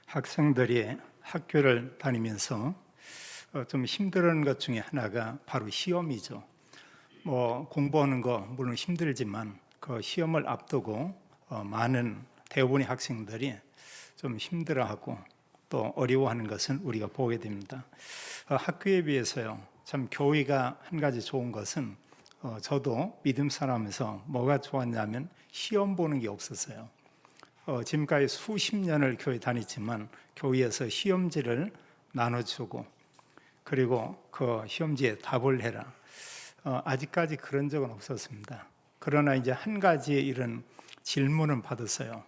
학생들이 학교를 다니면서 좀 힘들어하는 것 중에 하나가 바로 시험이죠. 공부하는 거 물론 힘들지만 그 시험을 앞두고 많은 대부분의 학생들이 좀 힘들어하고 또 어려워하는 것은 우리가 보게 됩니다. 학교에 비해서요, 참 교회가 한 가지 좋은 것은 저도 믿음 사람에서 뭐가 좋았냐면 시험 보는 게 없었어요. 지금까지 수십 년을 교회 다녔지만 교회에서 시험지를 나눠주고 그리고 그 시험지에 답을 해라. 아직까지 그런 적은 없었습니다. 그러나 이제 한 가지 이런 질문은 받았어요.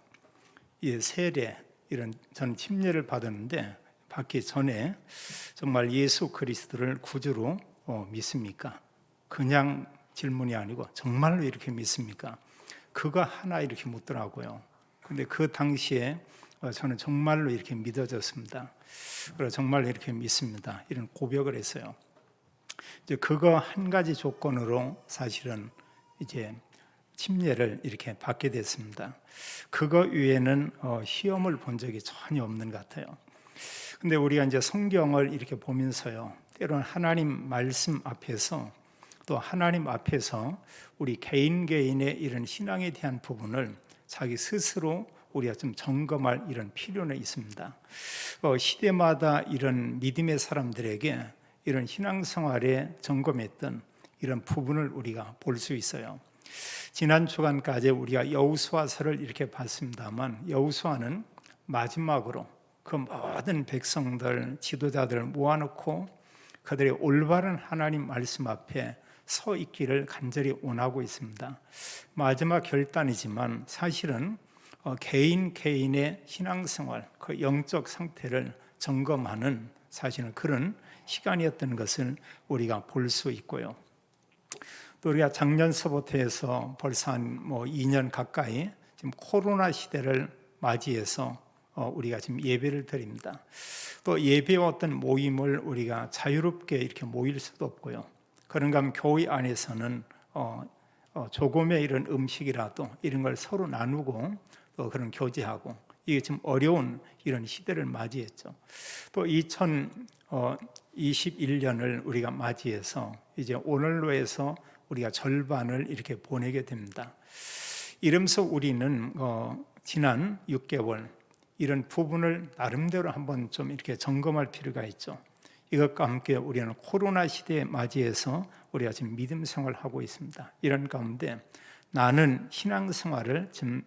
이 세례 이런 전 침례를 받았는데 받기 전에 정말 예수 그리스도를 구주로 믿습니까? 그냥 질문이 아니고 정말로 이렇게 믿습니까? 그거 하나 이렇게 묻더라고요. 근데 그 당시에 저는 정말로 이렇게 믿어졌습니다. 그래서 정말 이렇게 믿습니다. 이런 고백을 했어요. 이제 그거 한 가지 조건으로 사실은 이제 침례를 이렇게 받게 됐습니다. 그거 외에는 시험을 본 적이 전혀 없는 것 같아요. 근데 우리가 이제 성경을 이렇게 보면서요, 때로는 하나님 말씀 앞에서 또 하나님 앞에서 우리 개인의 이런 신앙에 대한 부분을 자기 스스로 우리가 좀 점검할 이런 필요는 있습니다. 시대마다 이런 믿음의 사람들에게 이런 신앙생활에 점검했던 이런 부분을 우리가 볼 수 있어요. 지난 주간까지 우리가 여호수아서를 이렇게 봤습니다만, 여호수아는 마지막으로 그 모든 백성들, 지도자들을 모아놓고 그들의 올바른 하나님 말씀 앞에 서 있기를 간절히 원하고 있습니다. 마지막 결단이지만 사실은 개인의 신앙생활, 그 영적 상태를 점검하는 사실은 그런 시간이었던 것을 우리가 볼 수 있고요. 또 우리가 작년서부터 해서 벌써 한 2년 가까이 지금 코로나 시대를 맞이해서 우리가 지금 예배를 드립니다. 또 예배와 어떤 모임을 우리가 자유롭게 이렇게 모일 수도 없고요. 그런가 하면 교회 안에서는 조금의 이런 음식이라도 이런 걸 서로 나누고 또 그런 교제하고 이게 좀 어려운 이런 시대를 맞이했죠. 또 2021년을 우리가 맞이해서 이제 오늘로 해서 우리가 절반을 이렇게 보내게 됩니다. 이러면서 우리는 지난 6개월 이런 부분을 나름대로 한번 좀 이렇게 점검할 필요가 있죠. 이것과 함께 우리는 코로나 시대에 맞이해서 우리가 지금 믿음 생활을 하고 있습니다. 이런 가운데 나는 신앙생활을 지금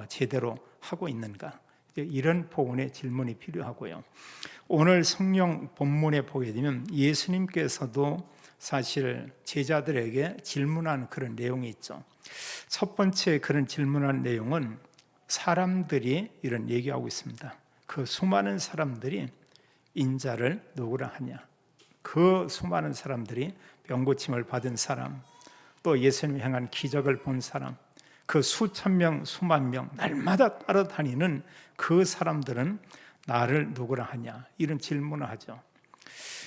제대로 하고 있는가? 이런 부분의 질문이 필요하고요. 오늘 성령 본문에 보게 되면 예수님께서도 사실 제자들에게 질문한 그런 내용이 있죠. 첫 번째 그런 질문한 내용은 사람들이 이런 얘기하고 있습니다. 그 수많은 사람들이 인자를 누구라 하냐? 그 수많은 사람들이 병고침을 받은 사람, 또 예수님이 행한 기적을 본 사람, 그 수천 명, 수만 명 날마다 따라다니는 그 사람들은 나를 누구라 하냐? 이런 질문을 하죠.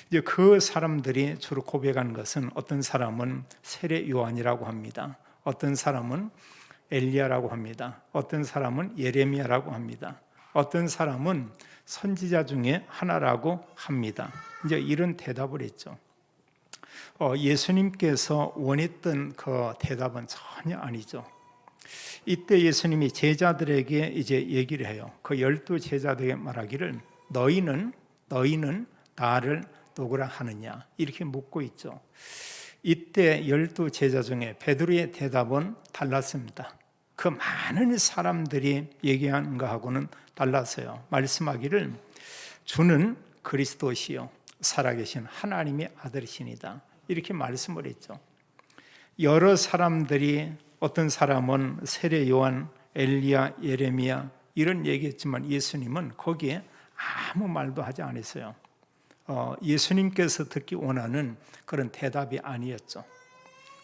이제 그 사람들이 주로 고백하는 것은 어떤 사람은 세례 요한이라고 합니다. 어떤 사람은 엘리야라고 합니다. 어떤 사람은 예레미야라고 합니다. 어떤 사람은 선지자 중에 하나라고 합니다. 이제 이런 대답을 했죠. 예수님께서 원했던 그 대답은 전혀 아니죠. 이때 예수님이 제자들에게 이제 얘기를 해요. 그 12 제자들에게 말하기를 너희는 나를 누구라 하느냐 이렇게 묻고 있죠. 이때 12 제자 중에 베드로의 대답은 달랐습니다. 그 많은 사람들이 얘기하는 것하고는 달랐어요. 말씀하기를 주는 그리스도시요 살아계신 하나님의 아들이시니다 이렇게 말씀을 했죠. 여러 사람들이 어떤 사람은 세례 요한, 엘리야, 예레미야 이런 얘기했지만 예수님은 거기에 아무 말도 하지 않았어요. 예수님께서 듣기 원하는 그런 대답이 아니었죠.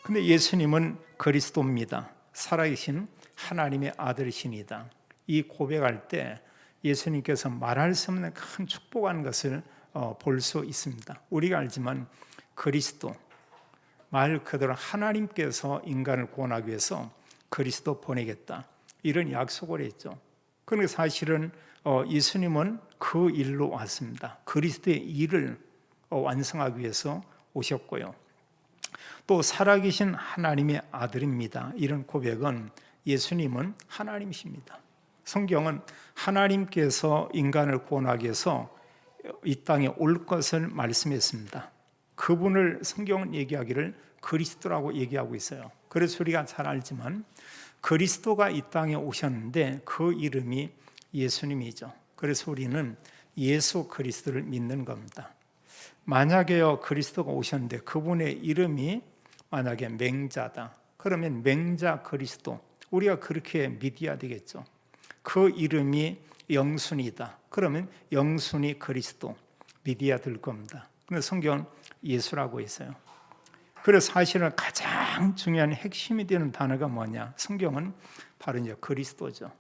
근데 예수님은 그리스도입니다. 살아계신 하나님의 아들이시니다. 이 고백할 때 예수님께서 말할 수 없는 큰 축복한 것을 볼 수 있습니다. 우리가 알지만 그리스도, 말 그대로 하나님께서 인간을 구원하기 위해서 그리스도 보내겠다 이런 약속을 했죠. 그러니까 사실은 예수님은 그 일로 왔습니다. 그리스도의 일을 완성하기 위해서 오셨고요. 또 살아계신 하나님의 아들입니다. 이런 고백은 예수님은 하나님이십니다. 성경은 하나님께서 인간을 구원하기 위해서 이 땅에 올 것을 말씀했습니다. 그분을 성경은 얘기하기를 그리스도라고 얘기하고 있어요. 그래서 우리가 잘 알지만 그리스도가 이 땅에 오셨는데 그 이름이 예수님이죠. 그래서 우리는 예수 그리스도를 믿는 겁니다. 만약에요 그리스도가 오셨는데 그분의 이름이 만약에 맹자다, 그러면 맹자 그리스도, 우리가 그렇게 믿어야 되겠죠. 그 이름이 영순이다, 그러면 영순이 그리스도 믿어야 될 겁니다. 근데 성경은 예수라고 했어요. 그래서 사실은 가장 중요한 핵심이 되는 단어가 뭐냐, 성경은 바로 이제 그리스도죠.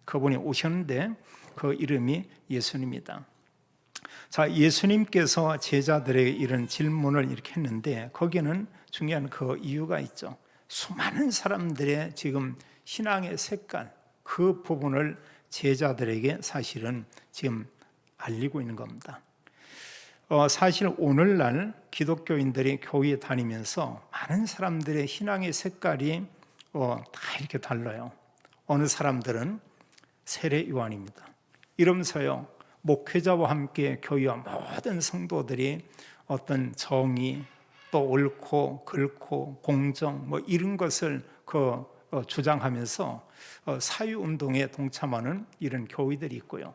그분이 오셨는데 그 이름이 예수님이다. 자, 예수님께서 제자들에게 이런 질문을 이렇게 했는데 거기는 중요한 그 이유가 있죠. 수많은 사람들의 지금 신앙의 색깔, 그 부분을 제자들에게 사실은 지금 알리고 있는 겁니다. 사실 오늘날 기독교인들이 교회에 다니면서 많은 사람들의 신앙의 색깔이 다 이렇게 달라요. 어느 사람들은 세례 요한입니다. 이러면서요 목회자와 함께 교회와 모든 성도들이 어떤 정의, 또 옳고 그렇고 공정 뭐 이런 것을 주장하면서 사유운동에 동참하는 이런 교회들이 있고요.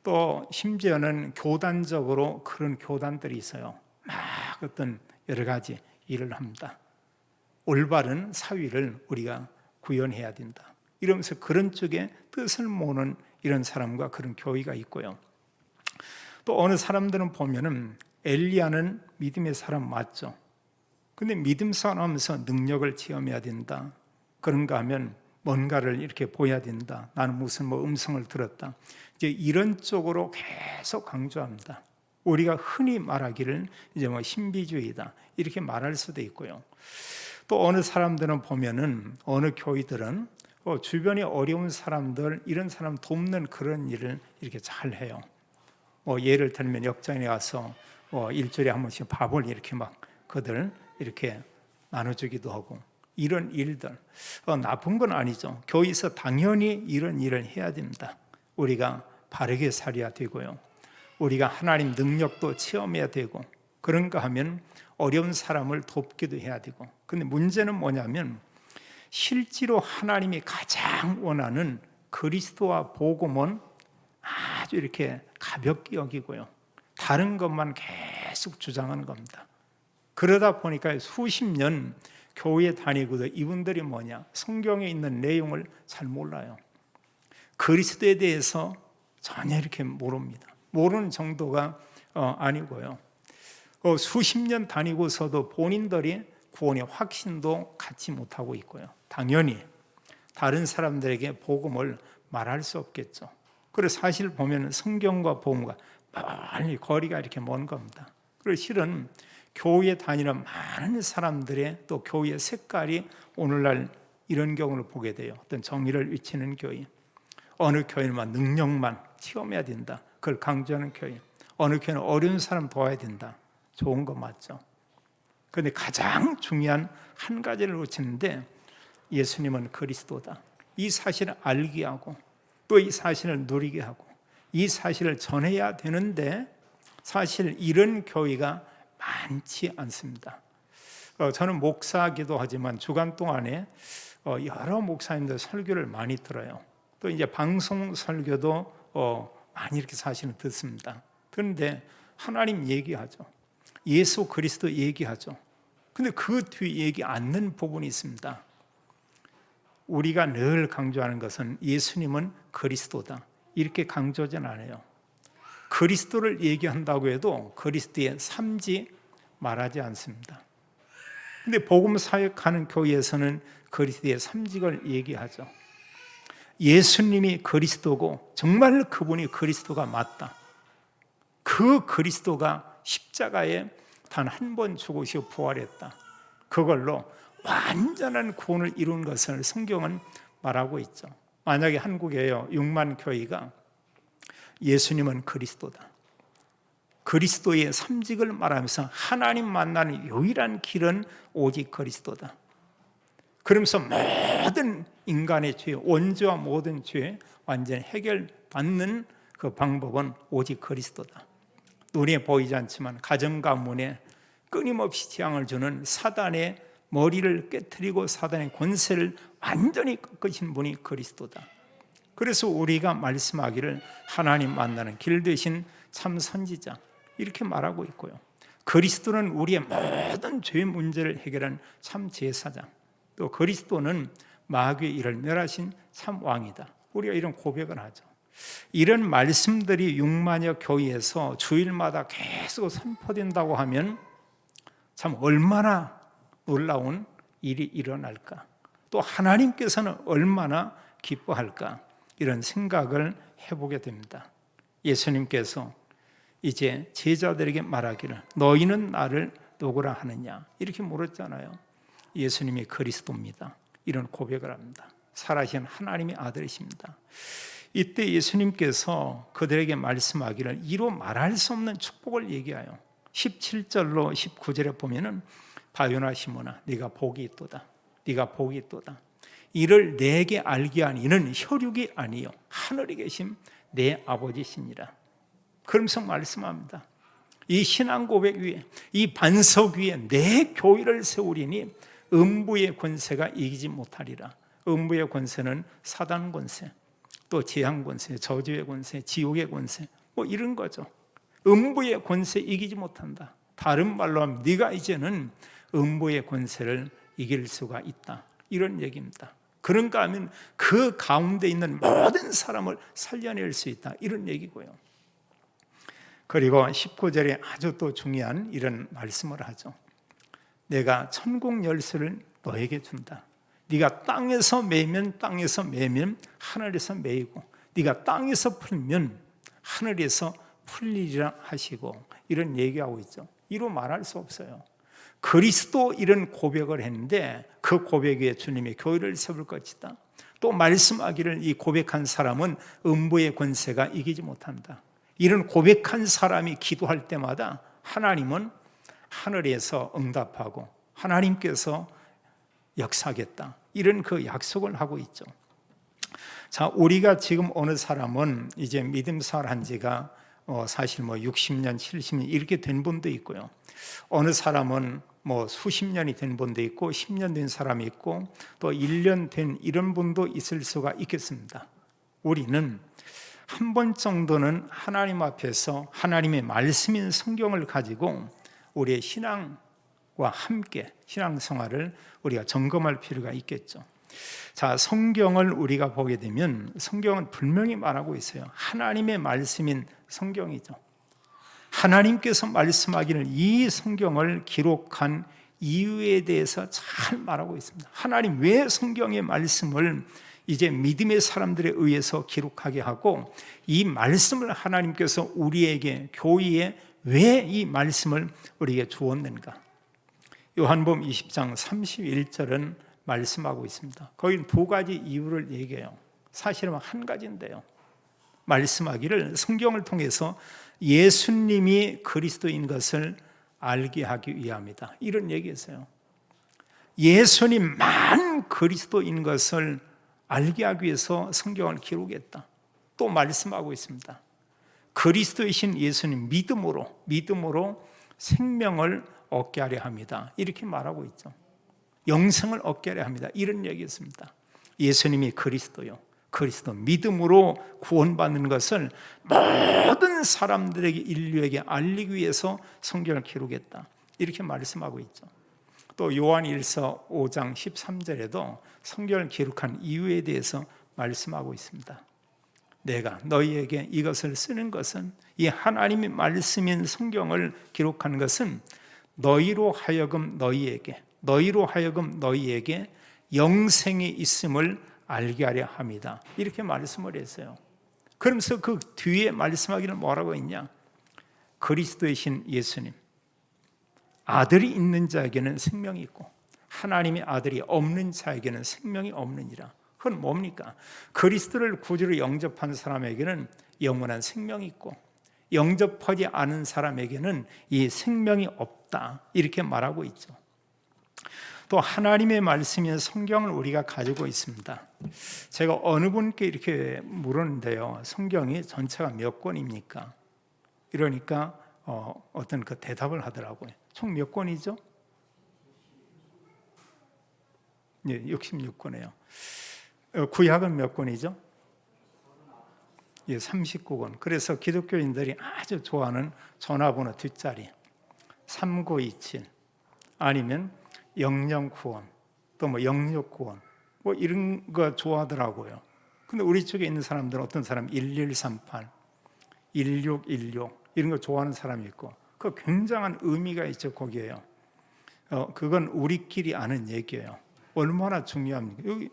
또 심지어는 교단적으로 그런 교단들이 있어요. 막 어떤 여러 가지 일을 합니다. 올바른 사위를 우리가 구현해야 된다, 이러면서 그런 쪽에 뜻을 모으는 이런 사람과 그런 교회가 있고요. 또 어느 사람들은 보면은 엘리야는 믿음의 사람 맞죠. 근데 믿음 사람하면서 능력을 체험해야 된다, 그런가 하면 뭔가를 이렇게 보여야 된다, 나는 무슨 음성을 들었다, 이제 이런 쪽으로 계속 강조합니다. 우리가 흔히 말하기를 이제 신비주의다 이렇게 말할 수도 있고요. 또 어느 사람들은 보면은 어느 교회들은 주변에 어려운 사람들, 이런 사람 돕는 그런 일을 이렇게 잘 해요. 예를 들면 역장에 가서 일주일에 한 번씩 밥을 이렇게 막 그들 이렇게 나눠주기도 하고, 이런 일들 나쁜 건 아니죠. 교회에서 당연히 이런 일을 해야 됩니다. 우리가 바르게 살아야 되고요, 우리가 하나님 능력도 체험해야 되고, 그런가 하면 어려운 사람을 돕기도 해야 되고. 근데 문제는 뭐냐면 실제로 하나님이 가장 원하는 그리스도와 복음은 아주 이렇게 가볍게 여기고요, 다른 것만 계속 주장하는 겁니다. 그러다 보니까 수십 년 교회에 다니고도 이분들이 성경에 있는 내용을 잘 몰라요. 그리스도에 대해서 전혀 이렇게 모릅니다. 모르는 정도가 아니고요, 수십 년 다니고서도 본인들이 구원의 확신도 갖지 못하고 있고요. 당연히 다른 사람들에게 복음을 말할 수 없겠죠. 그래서 사실 보면 성경과 복음과 멀리 거리가 이렇게 먼 겁니다. 그래서 실은 교회에 다니는 많은 사람들의 또 교회의 색깔이 오늘날 이런 경우를 보게 돼요. 어떤 정의를 외치는 교회, 어느 교회는 능력만 체험해야 된다, 그걸 강조하는 교회, 어느 교회는 어려운 사람 도와야 된다. 좋은 거 맞죠? 그런데 가장 중요한 한 가지를 놓치는데 예수님은 그리스도다, 이 사실을 알게 하고 또 이 사실을 누리게 하고 이 사실을 전해야 되는데 사실 이런 교회가 많지 않습니다. 저는 목사기도 하지만 주간 동안에 여러 목사님들 설교를 많이 들어요. 또 이제 방송 설교도 많이 이렇게 사실은 듣습니다. 그런데 하나님 얘기하죠, 예수 그리스도 얘기하죠. 근데 그 뒤에 얘기 않는 부분이 있습니다. 우리가 늘 강조하는 것은 예수님은 그리스도다 이렇게 강조하진 않아요. 그리스도를 얘기한다고 해도 그리스도의 삶지 말하지 않습니다. 근데 복음 사역하는 교회에서는 그리스도의 삶직을 얘기하죠. 예수님이 그리스도고 정말 그분이 그리스도가 맞다, 그 그리스도가 십자가에 단 한 번 죽으시고 부활했다, 그걸로 완전한 구원을 이룬 것을 성경은 말하고 있죠. 만약에 한국에요 6만 교회가 예수님은 그리스도다, 그리스도의 삼직을 말하면서 하나님 만나는 유일한 길은 오직 그리스도다, 그러면서 모든 인간의 죄, 원죄와 모든 죄 완전히 해결받는 그 방법은 오직 그리스도다. 눈에 보이지 않지만 가정 가문에 끊임없이 재앙을 주는 사단의 머리를 깨트리고 사단의 권세를 완전히 꺾으신 분이 그리스도다. 그래서 우리가 말씀하기를 하나님 만나는 길 되신 참 선지자 이렇게 말하고 있고요. 그리스도는 우리의 모든 죄 문제를 해결한 참 제사장, 또 그리스도는 마귀의 일을 멸하신 참 왕이다. 우리가 이런 고백을 하죠. 이런 말씀들이 6만여 교회에서 주일마다 계속 선포된다고 하면 참 얼마나 놀라운 일이 일어날까, 또 하나님께서는 얼마나 기뻐할까, 이런 생각을 해보게 됩니다. 예수님께서 이제 제자들에게 말하기를 너희는 나를 누구라 하느냐 이렇게 물었잖아요. 예수님이 그리스도입니다, 이런 고백을 합니다. 살아계신 하나님의 아들이십니다. 이때 예수님께서 그들에게 말씀하기를 이로 말할 수 없는 축복을 얘기하여 17절로 19절에 보면은 바요나 시몬아 네가 복이 있도다, 네가 복이 있도다. 이를 내게 알게 한 이는 혈육이 아니요 하늘에 계신 내 아버지시니라. 그러면서 말씀합니다. 이 신앙 고백 위에, 이 반석 위에 내 교회를 세우리니 음부의 권세가 이기지 못하리라. 음부의 권세는 사단 권세, 또 재앙 권세, 저주의 권세, 지옥의 권세, 뭐 이런 거죠. 음부의 권세 이기지 못한다. 다른 말로 하면 네가 이제는 음부의 권세를 이길 수가 있다, 이런 얘기입니다. 그런가 하면 그 가운데 있는 모든 사람을 살려낼 수 있다, 이런 얘기고요. 그리고 19절에 아주 또 중요한 이런 말씀을 하죠. 내가 천국 열쇠를 너에게 준다. 네가 땅에서 매면 땅에서 매면 하늘에서 매이고 네가 땅에서 풀면 하늘에서 풀리리라 하시고, 이런 얘기하고 있죠. 이로 말할 수 없어요. 그리스도 이런 고백을 했는데 그 고백 위에 주님의 교회를 세울 것이다. 또 말씀하기를 이 고백한 사람은 음부의 권세가 이기지 못한다. 이런 고백한 사람이 기도할 때마다 하나님은 하늘에서 응답하고 하나님께서 역사하겠다, 이런 그 약속을 하고 있죠. 자, 우리가 지금 어느 사람은 이제 믿음 생활한 지가 사실 60년, 70년 이렇게 된 분도 있고요. 어느 사람은 수십 년이 된 분도 있고 10년 된 사람이 있고 또 1년 된 이런 분도 있을 수가 있겠습니다. 우리는 한 번 정도는 하나님 앞에서 하나님의 말씀인 성경을 가지고 우리의 신앙과 함께 신앙생활을 우리가 점검할 필요가 있겠죠. 자, 성경을 우리가 보게 되면 성경은 분명히 말하고 있어요. 하나님의 말씀인 성경이죠. 하나님께서 말씀하기를 이 성경을 기록한 이유에 대해서 잘 말하고 있습니다. 하나님 왜 성경의 말씀을 이제 믿음의 사람들에 의해서 기록하게 하고 이 말씀을 하나님께서 우리에게 교회에 왜 이 말씀을 우리에게 주었는가. 요한복음 20장 31절은 말씀하고 있습니다. 거기는 두 가지 이유를 얘기해요. 사실은 한 가지인데요. 말씀하기를 성경을 통해서 예수님이 그리스도인 것을 알게 하기 위함이다, 이런 얘기했어요. 예수님만 그리스도인 것을 알게 하기 위해서 성경을 기록했다. 또 말씀하고 있습니다. 그리스도이신 예수님 믿음으로 생명을 얻게 하려 합니다, 이렇게 말하고 있죠. 영생을 얻게 하려 합니다, 이런 얘기했습니다. 예수님이 그리스도요, 그리스도 믿음으로 구원받는 것을 모든 사람들에게, 인류에게 알리기 위해서 성경을 기록했다, 이렇게 말씀하고 있죠. 또 요한일서 5장 13절에도 성경을 기록한 이유에 대해서 말씀하고 있습니다. 내가 너희에게 이것을 쓰는 것은, 이 하나님의 말씀인 성경을 기록하는 것은 너희로 하여금 너희에게 영생이 있음을 알게 하려 합니다, 이렇게 말씀을 했어요. 그러면서 그 뒤에 말씀하기는 뭐라고 했냐? 그리스도이신 예수님, 아들이 있는 자에게는 생명이 있고 하나님의 아들이 없는 자에게는 생명이 없느니라. 그건 뭡니까? 그리스도를 구주로 영접한 사람에게는 영원한 생명이 있고 영접하지 않은 사람에게는 이 생명이 없다, 이렇게 말하고 있죠. 또 하나님의 말씀인 성경을 우리가 가지고 있습니다. 제가 어느 분께 이렇게 물었는데요, 성경이 전체가 몇 권입니까? 이러니까 어떤 그 대답을 하더라고요. 총 몇 권이죠? 예, 66권이에요. 구약은 몇 권이죠? 예, 39권. 그래서 기독교인들이 아주 좋아하는 전화번호 뒷자리 3927 아니면 영영구원, 또 뭐 영육구원, 뭐 이런 거 좋아하더라고요. 근데 우리 쪽에 있는 사람들은 어떤 사람 1138, 1616 이런 거 좋아하는 사람이 있고, 그 굉장한 의미가 있죠. 거기에요. 그건 우리끼리 아는 얘기예요. 얼마나 중요합니까? 여기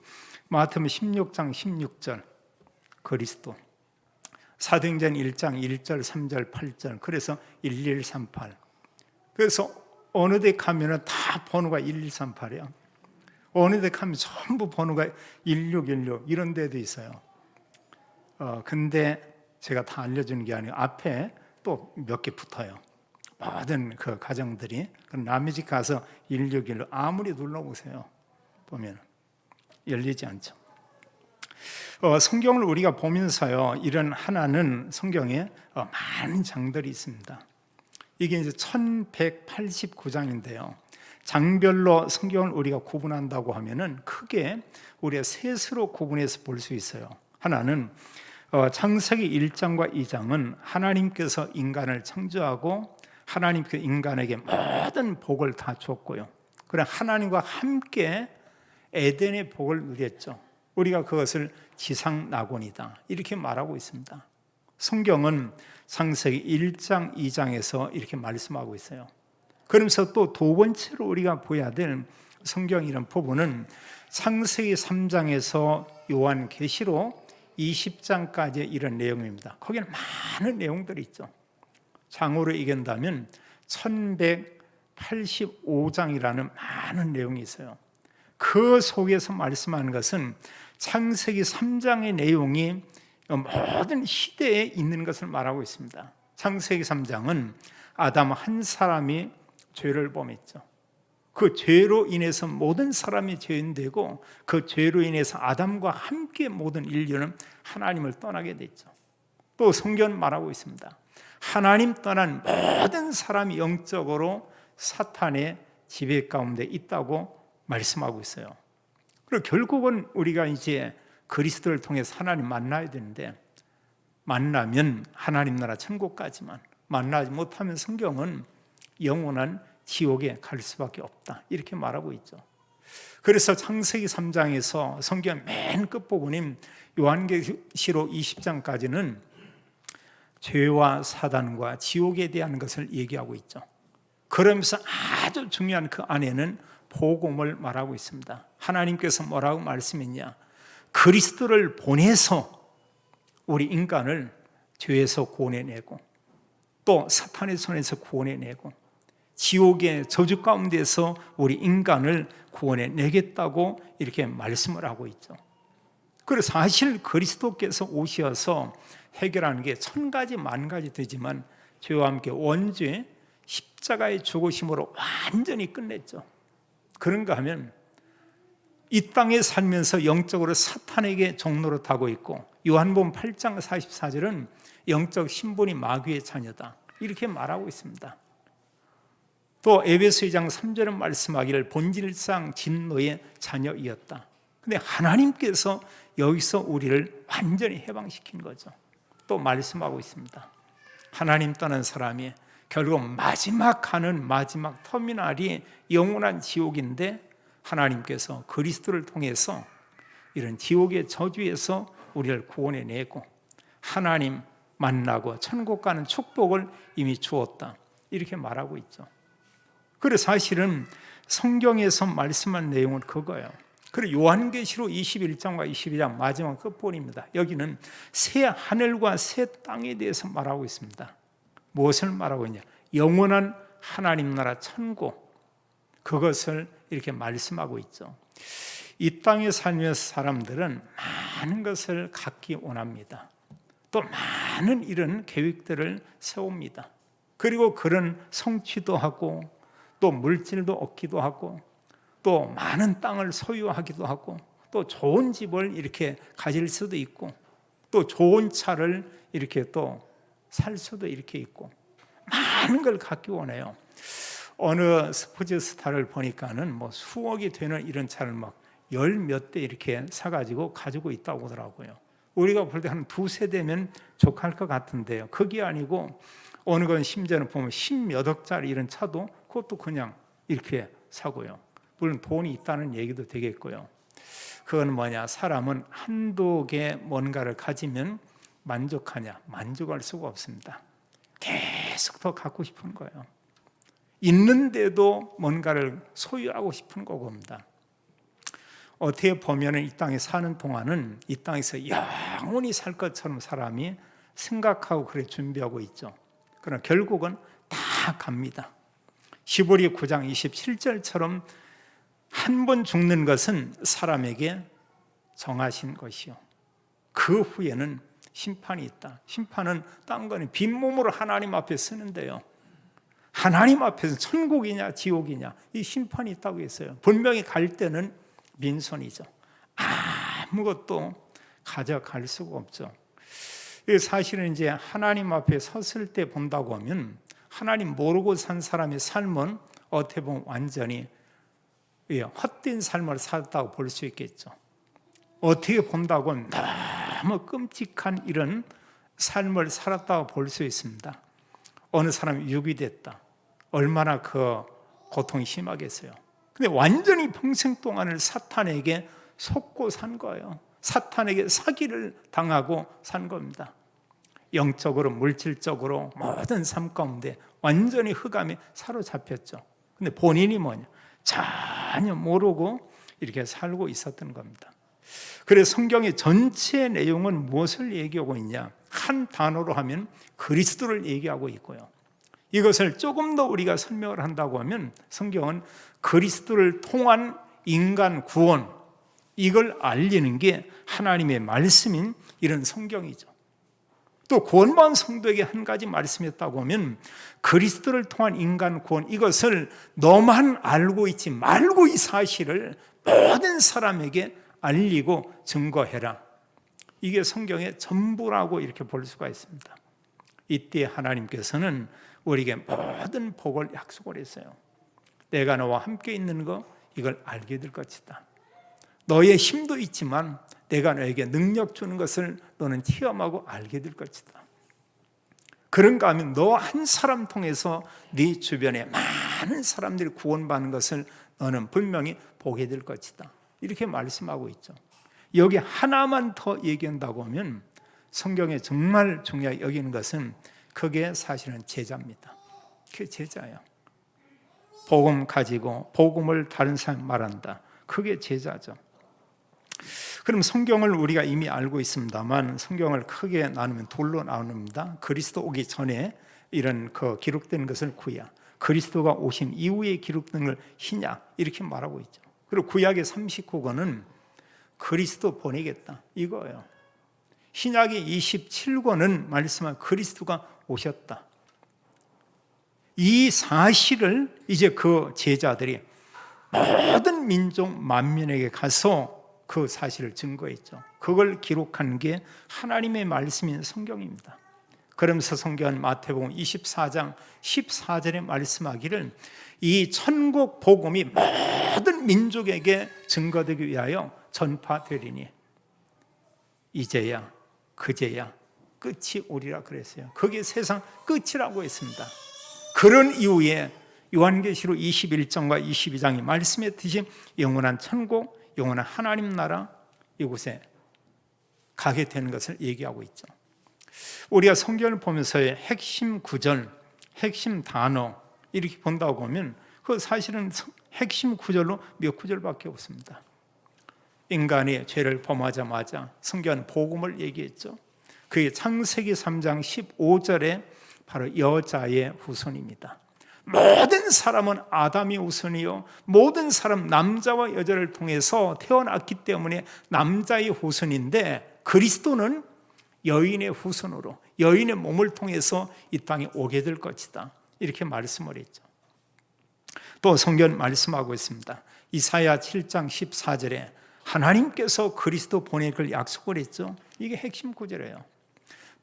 마태복음 16장 16절 그리스도, 사도행전 1장 1절 3절 8절, 그래서 1138. 그래서 어느 데 가면은 다 번호가 1138이에요. 어느 데 가면 전부 번호가 1616 이런 데도 있어요. 근데 제가 다 알려주는 게 아니고 앞에 또 몇 개 붙어요. 모든 그 가정들이. 남의 집 가서 1616 아무리 눌러보세요. 보면 열리지 않죠. 성경을 우리가 보면서요, 이런 하나는 성경에 많은 장들이 있습니다. 이게 이제 1189장인데요. 장별로 성경을 우리가 구분한다고 하면은 크게 우리가 셋으로 구분해서 볼 수 있어요. 하나는 창세기 1장과 2장은 하나님께서 인간을 창조하고 하나님께서 인간에게 모든 복을 다 줬고요. 그래 하나님과 함께 에덴의 복을 누렸죠. 우리가 그것을 지상낙원이다 이렇게 말하고 있습니다. 성경은 창세기 1장, 2장에서 이렇게 말씀하고 있어요. 그러면서 또 두 번째로 우리가 보아야 될 성경이라는 부분은 창세기 3장에서 요한계시록 20장까지 이런 내용입니다. 거기는 많은 내용들이 있죠. 장으로 얘기한다면 1185장이라는 많은 내용이 있어요. 그 속에서 말씀하는 것은 창세기 3장의 내용이 모든 시대에 있는 것을 말하고 있습니다. 창세기 3장은 아담 한 사람이 죄를 범했죠. 그 죄로 인해서 모든 사람이 죄인되고 그 죄로 인해서 아담과 함께 모든 인류는 하나님을 떠나게 됐죠. 또 성경은 말하고 있습니다. 하나님 떠난 모든 사람이 영적으로 사탄의 지배 가운데 있다고 말씀하고 있어요. 그리고 결국은 우리가 이제 그리스도를 통해서 하나님 만나야 되는데, 만나면 하나님 나라 천국까지만, 만나지 못하면 성경은 영원한 지옥에 갈 수밖에 없다 이렇게 말하고 있죠. 그래서 창세기 3장에서 성경 맨 끝부분인 요한계시록 20장까지는 죄와 사단과 지옥에 대한 것을 얘기하고 있죠. 그러면서 아주 중요한 그 안에는 복음을 말하고 있습니다. 하나님께서 뭐라고 말씀했냐? 그리스도를 보내서 우리 인간을 죄에서 구원해내고 또 사탄의 손에서 구원해내고 지옥의 저주 가운데서 우리 인간을 구원해내겠다고 이렇게 말씀을 하고 있죠. 그래서 사실 그리스도께서 오셔서 해결하는 게 1000가지 만가지 되지만 죄와 함께 원죄 십자가의 죽으심으로 완전히 끝냈죠. 그런가 하면 이 땅에 살면서 영적으로 사탄에게 종노릇하고 있고, 요한복음 8장 44절은 영적 신분이 마귀의 자녀다 이렇게 말하고 있습니다. 또 에베소 2장 3절은 말씀하기를 본질상 진노의 자녀이었다. 근데 하나님께서 여기서 우리를 완전히 해방시킨 거죠. 또 말씀하고 있습니다. 하나님 떠난 사람이 결국 마지막 가는 마지막 터미널이 영원한 지옥인데, 하나님께서 그리스도를 통해서 이런 지옥의 저주에서 우리를 구원해내고 하나님 만나고 천국 가는 축복을 이미 주었다 이렇게 말하고 있죠. 그래서 사실은 성경에서 말씀한 내용은 그거예요. 그리고 요한계시록 21장과 22장 마지막 끝부분입니다. 여기는 새 하늘과 새 땅에 대해서 말하고 있습니다. 무엇을 말하고 있냐? 영원한 하나님 나라 천국, 그것을 이렇게 말씀하고 있죠. 이 땅에 살면서 사람들은 많은 것을 갖기 원합니다. 또 많은 이런 계획들을 세웁니다. 그리고 그런 성취도 하고 또 물질도 얻기도 하고 또 많은 땅을 소유하기도 하고 또 좋은 집을 이렇게 가질 수도 있고 또 좋은 차를 이렇게 또 살 수도 이렇게 있고 많은 걸 갖기 원해요. 어느 스포츠 스타를 보니까는 뭐 수억이 되는 이런 차를 막 열 몇 대 이렇게 사가지고 가지고 있다고 하더라고요. 우리가 볼 때 한 두세 대면 족할 것 같은데요. 그게 아니고 어느 건 심지어는 보면 10몇 억짜리 이런 차도 그것도 그냥 이렇게 사고요. 물론 돈이 있다는 얘기도 되겠고요. 그건 뭐냐? 사람은 한두 개 뭔가를 가지면 만족하냐? 만족할 수가 없습니다. 계속 더 갖고 싶은 거예요. 있는데도 뭔가를 소유하고 싶은 거겁니다. 어떻게 보면 이 땅에 사는 동안은 이 땅에서 영원히 살 것처럼 사람이 생각하고 그래 준비하고 있죠. 그러나 결국은 다 갑니다. 시보리 9장 27절처럼 한 번 죽는 것은 사람에게 정하신 것이요. 그 후에는 심판이 있다. 심판은 딴 거는 빈몸으로 하나님 앞에 서는데요. 하나님 앞에서 천국이냐 지옥이냐 이 심판이 있다고 했어요. 분명히 갈 때는 빈손이죠. 아무것도 가져갈 수가 없죠. 사실은 이제 하나님 앞에 섰을 때 본다고 하면 하나님 모르고 산 사람의 삶은 어떻게 보면 완전히 헛된 삶을 살았다고 볼 수 있겠죠. 어떻게 본다고 하면 너무 끔찍한 이런 삶을 살았다고 볼 수 있습니다. 어느 사람이 유기됐다. 얼마나 그 고통이 심하겠어요. 근데 완전히 평생 동안을 사탄에게 속고 산 거예요. 사탄에게 사기를 당하고 산 겁니다. 영적으로 물질적으로 모든 삶 가운데 완전히 흑암에 사로잡혔죠. 근데 본인이 뭐냐? 전혀 모르고 이렇게 살고 있었던 겁니다. 그래서 성경의 전체 내용은 무엇을 얘기하고 있냐? 한 단어로 하면 그리스도를 얘기하고 있고요. 이것을 조금 더 우리가 설명을 한다고 하면 성경은 그리스도를 통한 인간 구원, 이걸 알리는 게 하나님의 말씀인 이런 성경이죠. 또 구원받은 성도에게 한 가지 말씀이었다고 하면 그리스도를 통한 인간 구원, 이것을 너만 알고 있지 말고 이 사실을 모든 사람에게 알리고 증거해라. 이게 성경의 전부라고 이렇게 볼 수가 있습니다. 이때 하나님께서는 우리에게 모든 복을 약속을 했어요. 내가 너와 함께 있는 거 이걸 알게 될 것이다. 너의 힘도 있지만 내가 너에게 능력 주는 것을 너는 체험하고 알게 될 것이다. 그런가 하면 너 한 사람 통해서 네 주변에 많은 사람들이 구원받는 것을 너는 분명히 보게 될 것이다. 이렇게 말씀하고 있죠. 여기 하나만 더 얘기한다고 하면 성경에 정말 중요하게 여기는 것은 그게 사실은 제자입니다. 그게 제자예요. 복음 가지고 복음을 다른 사람 말한다. 그게 제자죠. 그럼 성경을 우리가 이미 알고 있습니다만 성경을 크게 나누면 둘로 나눕니다. 그리스도 오기 전에 이런 그 기록된 것을 구약, 그리스도가 오신 이후에 기록된 걸 신약 이렇게 말하고 있죠. 그리고 구약의 39권은 그리스도 보내겠다 이거예요. 신약의 27권은 말씀한 그리스도가 오셨다. 이 사실을 이제 그 제자들이 모든 민족 만민에게 가서 그 사실을 증거했죠. 그걸 기록한 게 하나님의 말씀인 성경입니다. 그러면서 성경은 마태복음 24장 14절에 말씀하기를 이 천국 복음이 모든 민족에게 증거되기 위하여 전파되리니 이제야 그제야 끝이 오리라 그랬어요. 그게 세상 끝이라고 했습니다. 그런 이후에 요한계시록 21장과 22장이 말씀했듯이 영원한 천국, 영원한 하나님 나라 이곳에 가게 되는 것을 얘기하고 있죠. 우리가 성경을 보면서의 핵심 구절, 핵심 단어 이렇게 본다고 하면 그 사실은 핵심 구절로 몇 구절밖에 없습니다. 인간이 죄를 범하자마자 성경은 복음을 얘기했죠. 그게 창세기 3장 15절에 바로 여자의 후손입니다. 모든 사람은 아담이 우선이요, 모든 사람 남자와 여자를 통해서 태어났기 때문에 남자의 후손인데, 그리스도는 여인의 후손으로 여인의 몸을 통해서 이 땅에 오게 될 것이다, 이렇게 말씀을 했죠. 또 성경 말씀하고 있습니다. 이사야 7장 14절에 하나님께서 그리스도 보내길 약속을 했죠. 이게 핵심 구절이에요.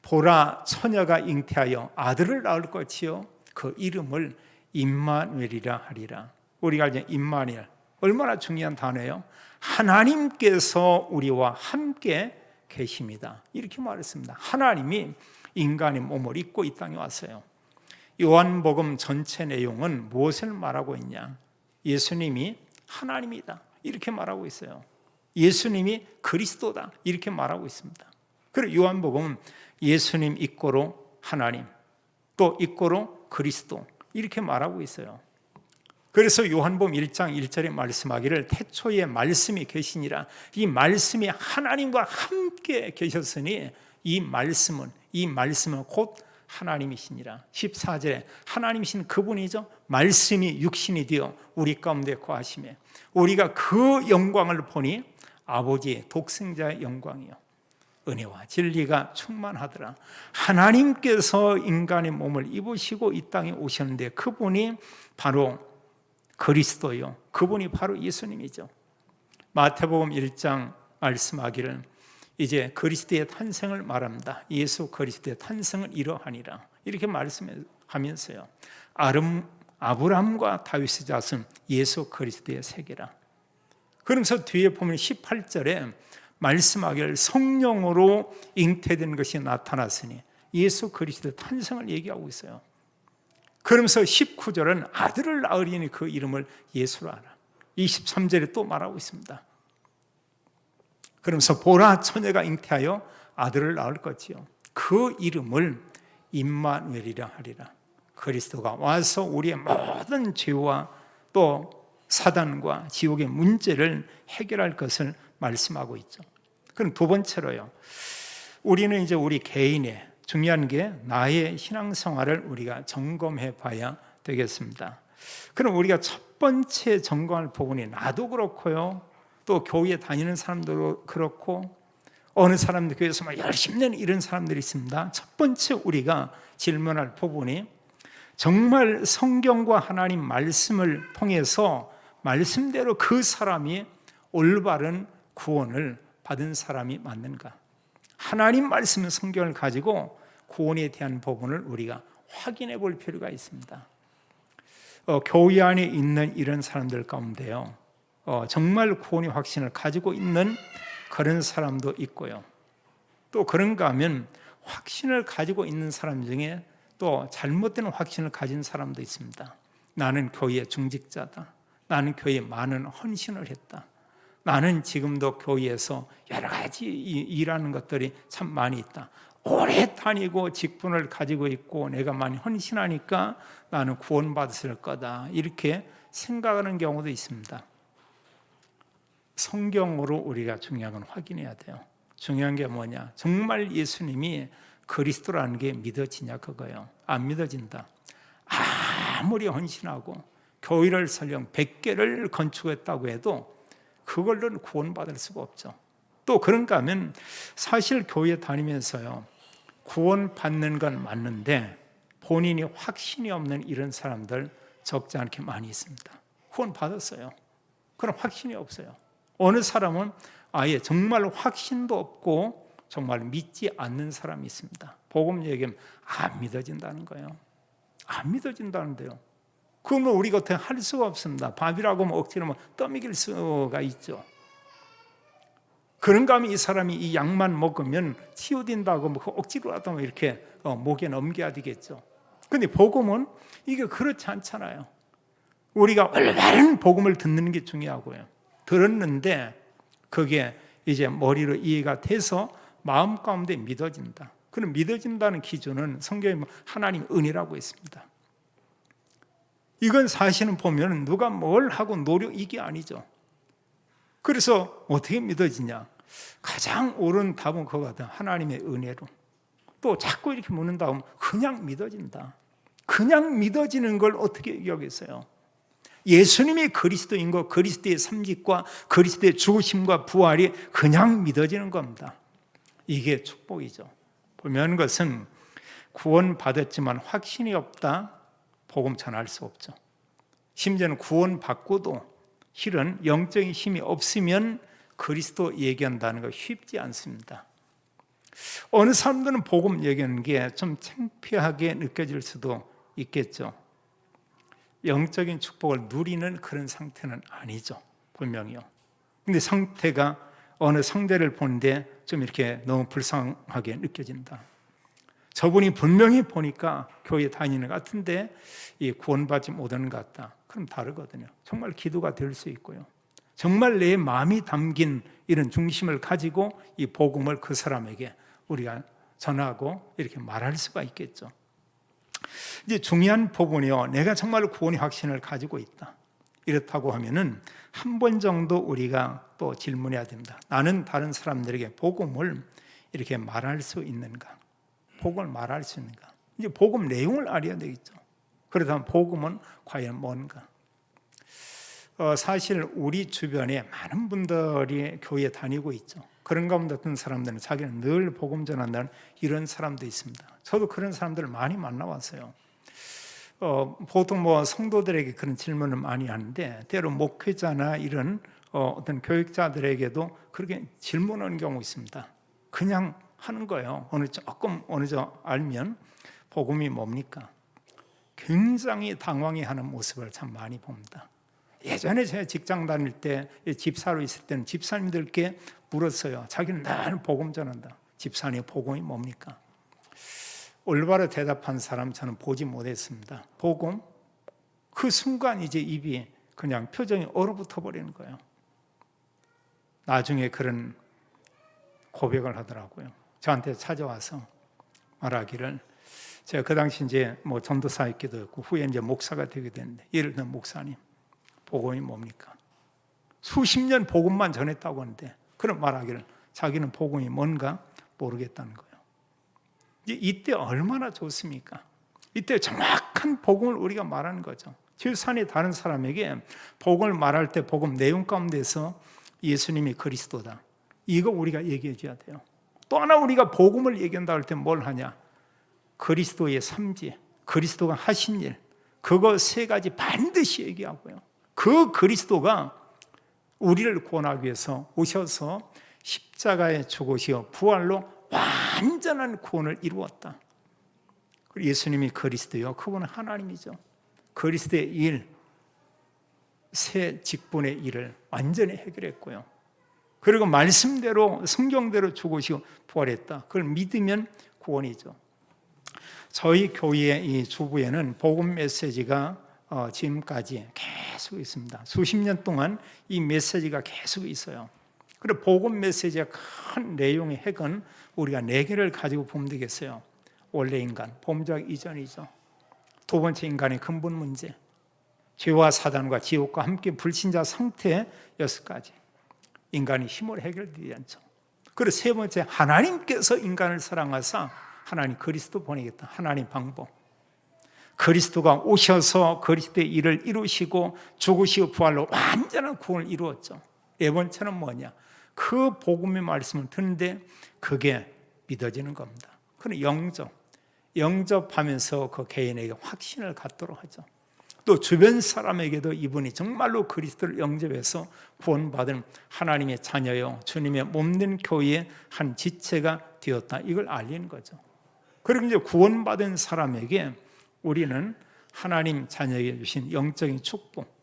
보라, 처녀가 잉태하여 아들을 낳을 것이요, 그 이름을 임마누엘이라 하리라. 우리가 이제 임마누엘, 얼마나 중요한 단어예요. 하나님께서 우리와 함께 계십니다, 이렇게 말했습니다. 하나님이 인간의 몸을 입고 이 땅에 왔어요. 요한복음 전체 내용은 무엇을 말하고 있냐? 예수님이 하나님이다, 이렇게 말하고 있어요. 예수님이 그리스도다, 이렇게 말하고 있습니다. 그리고 요한복음은 예수님 있고로 하나님, 또 있고로 그리스도, 이렇게 말하고 있어요. 그래서 요한복음 1장 1절에 말씀하기를 태초에 말씀이 계시니라, 이 말씀이 하나님과 함께 계셨으니 이 말씀은 곧 하나님이시니라. 14절에 하나님이신 그분이죠. 말씀이 육신이 되어 우리 가운데 거하시매 우리가 그 영광을 보니 아버지의 독생자의 영광이요, 은혜와 진리가 충만하더라. 하나님께서 인간의 몸을 입으시고 이 땅에 오셨는데 그분이 바로 그리스도요, 그분이 바로 예수님이죠. 마태복음 1장 말씀하기를 이제 그리스도의 탄생을 말합니다. 예수 그리스도의 탄생은 이러하니라, 이렇게 말씀하면서요, 아브라함과 다윗의 자손 예수 그리스도의 세계라. 그러면서 뒤에 보면 18절에 말씀하기를 성령으로 잉태된 것이 나타났으니 예수 그리스도의 탄생을 얘기하고 있어요. 그러면서 19절은 아들을 낳으리니 그 이름을 예수라 하라. 23절에 또 말하고 있습니다. 그러면서 보라, 처녀가 잉태하여 아들을 낳을 것이요, 그 이름을 임마누엘이라 하리라. 그리스도가 와서 우리의 모든 죄와 또 사단과 지옥의 문제를 해결할 것을 말씀하고 있죠. 그럼 두 번째로요, 우리는 이제 우리 개인의 중요한 게 나의 신앙생활을 우리가 점검해 봐야 되겠습니다. 그럼 우리가 첫 번째 점검할 부분이 나도 그렇고요, 또 교회에 다니는 사람도 그렇고 어느 사람들 교회에서 막 열심히 내는 이런 사람들이 있습니다. 첫 번째 우리가 질문할 부분이 정말 성경과 하나님 말씀을 통해서 말씀대로 그 사람이 올바른 구원을 받은 사람이 맞는가? 하나님 말씀 성경을 가지고 구원에 대한 부분을 우리가 확인해 볼 필요가 있습니다. 교회 안에 있는 이런 사람들 가운데요, 정말 구원의 확신을 가지고 있는 그런 사람도 있고요, 또 그런가 하면 확신을 가지고 있는 사람 중에 또 잘못된 확신을 가진 사람도 있습니다. 나는 교회의 중직자다, 나는 교회에 많은 헌신을 했다, 나는 지금도 교회에서 여러 가지 일하는 것들이 참 많이 있다, 오래 다니고 직분을 가지고 있고 내가 많이 헌신하니까 나는 구원받았을 거다, 이렇게 생각하는 경우도 있습니다. 성경으로 우리가 중요한 건 확인해야 돼요. 중요한 게 뭐냐? 정말 예수님이 그리스도라는 게 믿어지냐, 그거예요. 안 믿어진다, 아무리 헌신하고 교회를 설령 100개를 건축했다고 해도 그걸로는 구원받을 수가 없죠. 또 그런가 하면 사실 교회 다니면서요, 구원받는 건 맞는데 본인이 확신이 없는 이런 사람들 적지 않게 많이 있습니다. 구원받았어요, 그럼 확신이 없어요. 어느 사람은 아예 정말 확신도 없고 정말 믿지 않는 사람이 있습니다. 복음 얘기하면 안 믿어진다는 거예요. 안 믿어진다는데요. 그러면 우리가 어떻게 할 수가 없습니다. 밥이라고 하면 억지로 떠먹일 수가 있죠. 그런가 하면 이 사람이 이 약만 먹으면 치유된다고 억지로라도 이렇게 목에 넘겨야 되겠죠. 그런데 복음은 이게 그렇지 않잖아요. 우리가 올바른 복음을 듣는 게 중요하고요, 들었는데 그게 이제 머리로 이해가 돼서 마음 가운데 믿어진다. 그럼 믿어진다는 기준은 성경에 하나님 은혜라고 했습니다. 이건 사실은 보면 누가 뭘 하고 노력, 이게 아니죠. 그래서 어떻게 믿어지냐? 가장 옳은 답은 그거 같아요. 하나님의 은혜로. 또 자꾸 이렇게 묻는다 하면 그냥 믿어진다. 그냥 믿어지는 걸 어떻게 여기겠어요? 예수님이 그리스도인 것, 그리스도의 삼직과 그리스도의 죽으심과 부활이 그냥 믿어지는 겁니다. 이게 축복이죠. 보면 것은 구원받았지만 확신이 없다, 복음 전할 수 없죠. 심지어는 구원받고도 실은 영적인 힘이 없으면 그리스도 얘기한다는 거 쉽지 않습니다. 어느 사람들은 복음 얘기하는 게 좀 창피하게 느껴질 수도 있겠죠. 영적인 축복을 누리는 그런 상태는 아니죠, 분명히요. 근데 상태가 어느 상대를 보는데 좀 이렇게 너무 불쌍하게 느껴진다. 저분이 분명히 보니까 교회 다니는 것 같은데 구원받지 못하는 것 같다. 그럼 다르거든요. 정말 기도가 될 수 있고요. 정말 내 마음이 담긴 이런 중심을 가지고 이 복음을 그 사람에게 우리가 전하고 이렇게 말할 수가 있겠죠. 이제 중요한 부분이요. 내가 정말 구원의 확신을 가지고 있다. 이렇다고 하면은 한 번 정도 우리가 또 질문해야 됩니다. 나는 다른 사람들에게 복음을 이렇게 말할 수 있는가? 복음을 말할 수 있는가? 이제 복음 내용을 알아야 되겠죠. 그렇다면 복음은 과연 뭔가? 사실 우리 주변에 많은 분들이 교회에 다니고 있죠. 그런 가운데 어떤 사람들은 자기는 늘 복음 전한다는 이런 사람도 있습니다. 저도 그런 사람들을 많이 만나왔어요. 보통 성도들에게 그런 질문을 많이 하는데 때로 목회자나 이런 어떤 교육자들에게도 그렇게 질문하는 경우 있습니다. 그냥 하는 거예요. 어느 정도 알면 복음이 뭡니까? 굉장히 당황해하는 모습을 참 많이 봅니다. 예전에 제가 직장 다닐 때 집사로 있을 때는 집사님들께 물었어요. 자기는 늘 복음 전한다. 집사님 복음이 뭡니까? 올바로 대답한 사람 저는 보지 못했습니다. 복음? 그 순간 이제 입이 그냥 표정이 얼어붙어 버리는 거예요. 나중에 그런 고백을 하더라고요. 저한테 찾아와서 말하기를, 제가 그 당시 이제 전도사였기도 했고 후에 이제 목사가 되게 됐는데, 예를 들면 목사님, 복음이 뭡니까? 수십 년 복음만 전했다고 하는데 그런 말하기를 자기는 복음이 뭔가 모르겠다는 거예요. 이때 얼마나 좋습니까? 이때 정확한 복음을 우리가 말하는 거죠. 지구산에 다른 사람에게 복음을 말할 때 복음 내용 가운데서 예수님이 그리스도다, 이거 우리가 얘기해 줘야 돼요. 또 하나 우리가 복음을 얘기한다 할 때 뭘 하냐? 그리스도의 삼지, 그리스도가 하신 일, 그거 세 가지 반드시 얘기하고요. 그 그리스도가 우리를 구원하기 위해서 오셔서 십자가에 죽으시어 부활로 완전한 구원을 이루었다. 예수님이 그리스도요, 그분은 하나님이죠. 그리스도의 일, 새 직분의 일을 완전히 해결했고요. 그리고 말씀대로 성경대로 죽으시고 부활했다. 그걸 믿으면 구원이죠. 저희 교회의 이 주부에는 복음 메시지가 지금까지 계속 있습니다. 수십 년 동안 이 메시지가 계속 있어요. 그리고 복음 메시지의 큰 내용의 핵은 우리가 4개를 가지고 보면 되겠어요. 원래 인간, 범죄하기 이전이죠. 두 번째, 인간의 근본 문제, 죄와 사단과 지옥과 함께 불신자 상태 6가지, 인간이 힘으로 해결되지 않죠. 그리고 세 번째, 하나님께서 인간을 사랑하사 하나님 그리스도 보내겠다, 하나님 방법, 그리스도가 오셔서 그리스도의 일을 이루시고 죽으시고 부활로 완전한 구원을 이루었죠. 네 번째는 뭐냐? 그 복음의 말씀을 듣는데 그게 믿어지는 겁니다. 그는 영접하면서 그 개인에게 확신을 갖도록 하죠. 또 주변 사람에게도 이분이 정말로 그리스도를 영접해서 구원받은 하나님의 자녀요, 주님의 몸된 교회의 한 지체가 되었다, 이걸 알리는 거죠. 그리고 이제 구원받은 사람에게 우리는 하나님 자녀에게 주신 영적인 축복,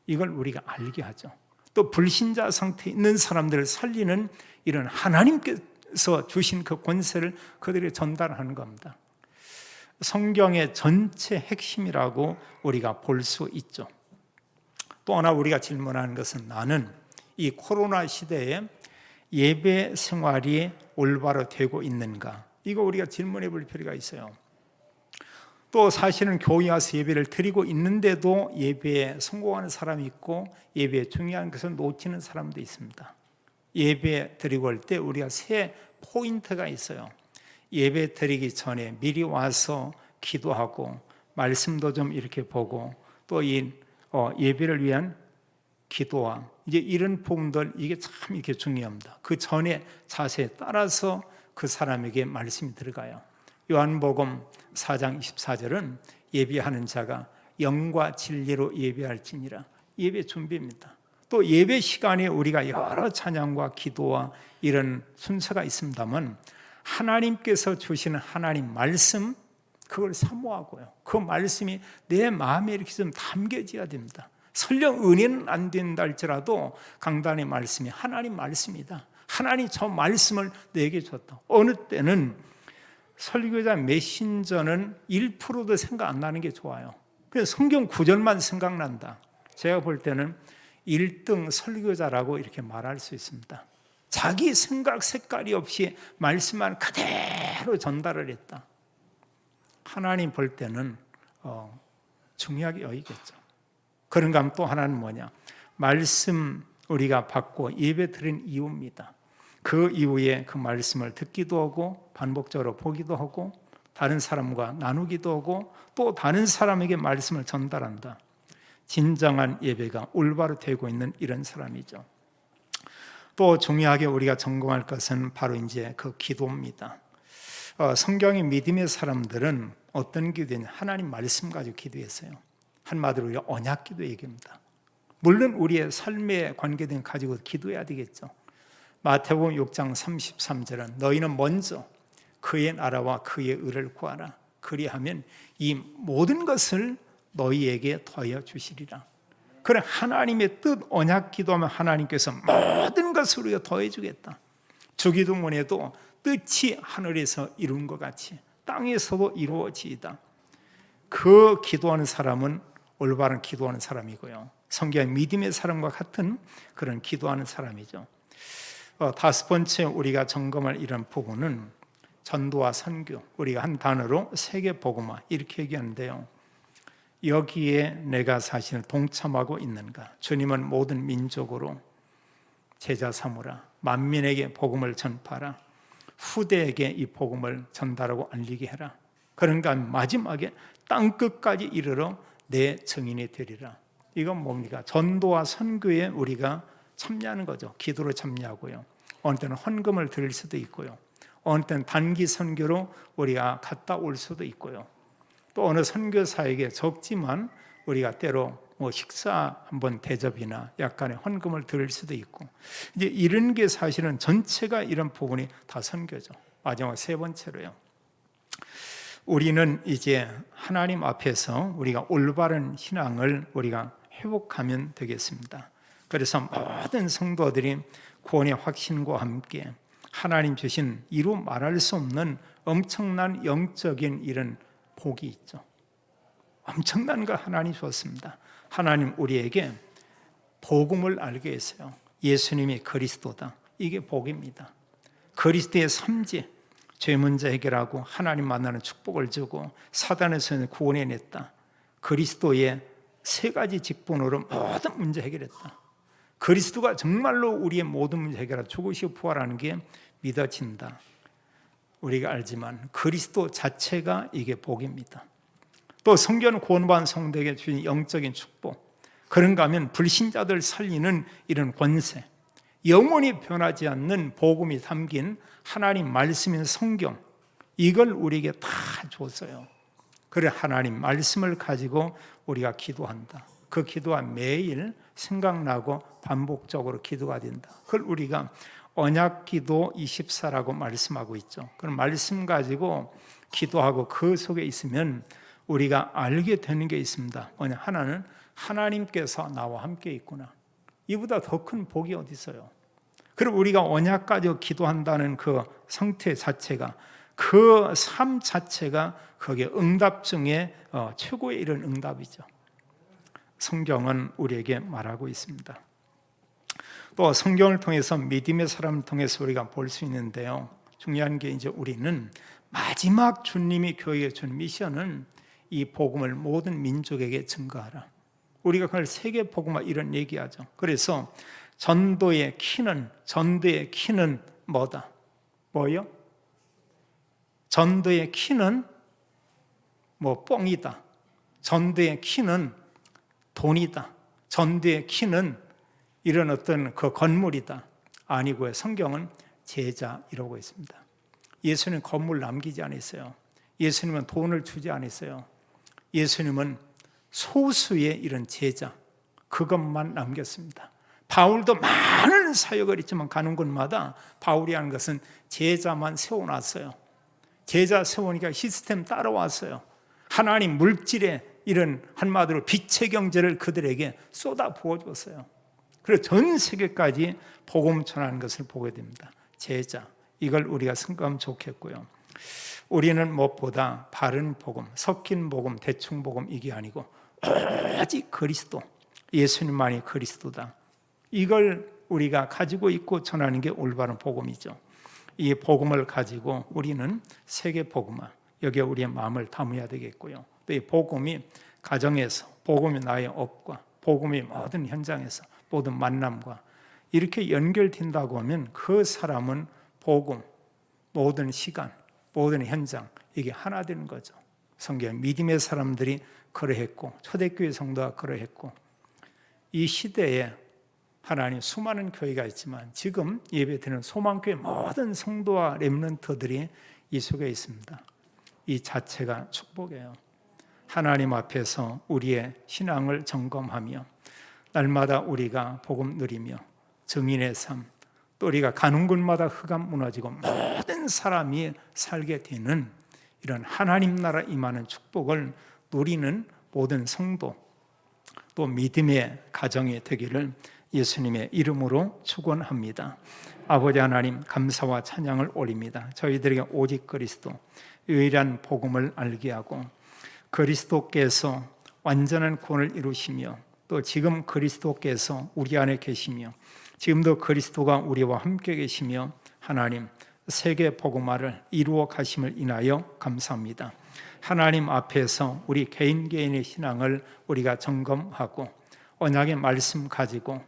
이걸 우리가 알게 하죠. 또 불신자 상태에 있는 사람들을 살리는 이런 하나님께서 주신 그 권세를 그들에게 전달하는 겁니다. 성경의 전체 핵심이라고 우리가 볼 수 있죠. 또 하나 우리가 질문하는 것은, 나는 이 코로나 시대에 예배 생활이 올바로 되고 있는가? 이거 우리가 질문해 볼 필요가 있어요. 또 사실은 교회 와서 예배를 드리고 있는데도 예배에 성공하는 사람이 있고 예배에 중요한 것을 놓치는 사람도 있습니다. 예배 드리고 할 때 우리가 세 포인트가 있어요. 예배 드리기 전에 미리 와서 기도하고 말씀도 좀 이렇게 보고 또 이 예배를 위한 기도와 이제 이런 부분들 이게 참 이렇게 중요합니다. 그 전에 자세에 따라서 그 사람에게 말씀이 들어가요. 요한복음 4장 24절은 예배하는 자가 영과 진리로 예배할지니라. 예배 준비입니다. 또 예배 시간에 우리가 여러 찬양과 기도와 이런 순서가 있습니다만 하나님께서 주시는 하나님 말씀 그걸 사모하고요. 그 말씀이 내 마음에 이렇게 좀 담겨져야 됩니다. 설령 은혜는 안 된다 할지라도 강단의 말씀이 하나님 말씀이다. 하나님 저 말씀을 내게 줬다. 어느 때는 설교자 메신저는 1%도 생각 안 나는 게 좋아요. 그래서 성경 구절만 생각난다. 제가 볼 때는 1등 설교자라고 이렇게 말할 수 있습니다. 자기 생각 색깔이 없이 말씀만 그대로 전달을 했다. 하나님 볼 때는 중요하게 여기겠죠. 그런가 하면 또 하나는 뭐냐? 말씀 우리가 받고 예배 드린 이유입니다. 그 이후에 그 말씀을 듣기도 하고 반복적으로 보기도 하고 다른 사람과 나누기도 하고 또 다른 사람에게 말씀을 전달한다. 진정한 예배가 올바로 되고 있는 이런 사람이죠. 또 중요하게 우리가 점검할 것은 바로 이제 그 기도입니다. 성경의 믿음의 사람들은 어떤 기도냐? 하나님 말씀 가지고 기도했어요. 한마디로 우리가 언약 기도 얘기입니다. 물론 우리의 삶에 관계된 가지고 기도해야 되겠죠. 마태복음 6장 33절은 너희는 먼저 그의 나라와 그의 의를 구하라. 그리하면 이 모든 것을 너희에게 더하여 주시리라. 그래 하나님의 뜻 언약 기도하면 하나님께서 모든 것을 우리가 더해 주겠다. 주기도문에도 뜻이 하늘에서 이룬 것 같이 땅에서도 이루어지이다. 그 기도하는 사람은 올바른 기도하는 사람이고요. 성경의 믿음의 사람과 같은 그런 기도하는 사람이죠. 다섯 번째 우리가 점검할 이런 부분은 전도와 선교. 우리가 한 단어로 세계복음화 이렇게 얘기하는데요. 여기에 내가 사실 동참하고 있는가? 주님은 모든 민족으로 제자 삼으라. 만민에게 복음을 전파하라. 후대에게 이 복음을 전달하고 알리게 해라. 그런가 마지막에 땅끝까지 이르러 내 증인이 되리라. 이건 뭡니까? 전도와 선교에 우리가 참여하는 거죠. 기도로 참여하고요. 어느 때는 헌금을 드릴 수도 있고요. 어느 때는 단기 선교로 우리가 갔다 올 수도 있고요. 또 어느 선교사에게 적지만 우리가 때로 식사 한번 대접이나 약간의 헌금을 드릴 수도 있고 이제 이런 게 사실은 전체가 이런 부분이 다 선교죠. 마지막 세 번째로요. 우리는 이제 하나님 앞에서 우리가 올바른 신앙을 우리가 회복하면 되겠습니다. 그래서 모든 성도들이 구원의 확신과 함께 하나님 주신 이루 말할 수 없는 엄청난 영적인 이런 복이 있죠. 엄청난 거 하나님 주었습니다. 하나님 우리에게 복음을 알게 했어요. 예수님이 그리스도다. 이게 복입니다. 그리스도의 삼재, 죄 문제 해결하고 하나님 만나는 축복을 주고 사단에서 구원해냈다. 그리스도의 세 가지 직분으로 모든 문제 해결했다. 그리스도가 정말로 우리의 모든 문제 해결하고 죽으시고 부활하는 게 믿어진다. 우리가 알지만 그리스도 자체가 이게 복입니다. 또 성경은 구원받은 성도에게 주신 영적인 축복. 그런가 하면 불신자들 살리는 이런 권세, 영원히 변하지 않는 복음이 담긴 하나님 말씀인 성경, 이걸 우리에게 다 줬어요. 그래 하나님 말씀을 가지고 우리가 기도한다. 그 기도가 매일 생각나고 반복적으로 기도가 된다. 그걸 우리가 언약기도 24라고 말씀하고 있죠. 그런 말씀 가지고 기도하고 그 속에 있으면 우리가 알게 되는 게 있습니다. 뭐냐? 하나는 하나님께서 나와 함께 있구나. 이보다 더 큰 복이 어디 있어요? 그리고 우리가 언약 가지고 기도한다는 그 상태 자체가, 그 삶 자체가 거기에 응답 중에 최고의 이런 응답이죠. 성경은 우리에게 말하고 있습니다. 또 성경을 통해서 믿음의 사람을 통해서 우리가 볼 수 있는데요. 중요한 게 이제 우리는 마지막 주님이 교회에 준 미션은 이 복음을 모든 민족에게 증거하라. 우리가 그걸 세계 복음화 이런 얘기하죠. 그래서 전도의 키는 뭐다? 뭐요? 전도의 키는 뭐 뻥이다. 전도의 키는 돈이다. 전도의 키는 이런 어떤 그 건물이다. 아니고요. 성경은 제자 이러고 있습니다. 예수님은 건물 남기지 않았어요. 예수님은 돈을 주지 않았어요. 예수님은 소수의 이런 제자, 그것만 남겼습니다. 바울도 많은 사역을 했지만 가는 곳마다 바울이 하는 것은 제자만 세워놨어요. 제자 세우니까 시스템 따라왔어요. 하나님 물질의 이런 한마디로 빛의 경제를 그들에게 쏟아 부어줬어요. 그래서 전 세계까지 복음 전하는 것을 보게 됩니다. 제자, 이걸 우리가 생각하면 좋겠고요. 우리는 무엇보다 바른 복음, 섞인 복음, 대충 복음 이게 아니고 오직 그리스도, 예수님만이 그리스도다. 이걸 우리가 가지고 있고 전하는 게 올바른 복음이죠. 이 복음을 가지고 우리는 세계 복음화, 여기에 우리의 마음을 담아야 되겠고요. 또 이 복음이 가정에서, 복음이 나의 업과, 복음이 모든 현장에서, 모든 만남과 이렇게 연결된다고 하면 그 사람은 복음, 모든 시간, 모든 현장, 이게 하나 되는 거죠. 성경 믿음의 사람들이 그러했고, 초대교회 성도가 그러했고, 이 시대에 하나님 수많은 교회가 있지만 지금 예배드리는 소망교회 모든 성도와 렘넌트들이 이 속에 있습니다. 이 자체가 축복이에요. 하나님 앞에서 우리의 신앙을 점검하며 날마다 우리가 복음 누리며 증인의 삶, 또 우리가 가는 곳마다 흑암 무너지고 모든 사람이 살게 되는 이런 하나님 나라 임하는 축복을 누리는 모든 성도, 또 믿음의 가정이 되기를 예수님의 이름으로 축원합니다. 아버지 하나님, 감사와 찬양을 올립니다. 저희들에게 오직 그리스도, 유일한 복음을 알게 하고 그리스도께서 완전한 구원을 이루시며 또 지금 그리스도께서 우리 안에 계시며 지금도 그리스도가 우리와 함께 계시며 하나님 세계 복음화를 이루어 가심을 인하여 감사합니다. 하나님 앞에서 우리 개인의 신앙을 우리가 점검하고 언약의 말씀 가지고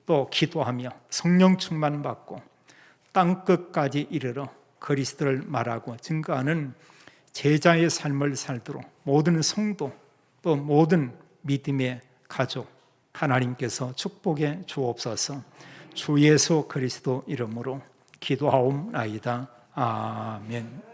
또 기도하며 성령 충만 받고 땅끝까지 이르러 그리스도를 말하고 증거하는 제자의 삶을 살도록 모든 성도 또 모든 믿음의 가족 하나님께서 축복해 주옵소서. 주 예수 그리스도 이름으로 기도하옵나이다. 아멘.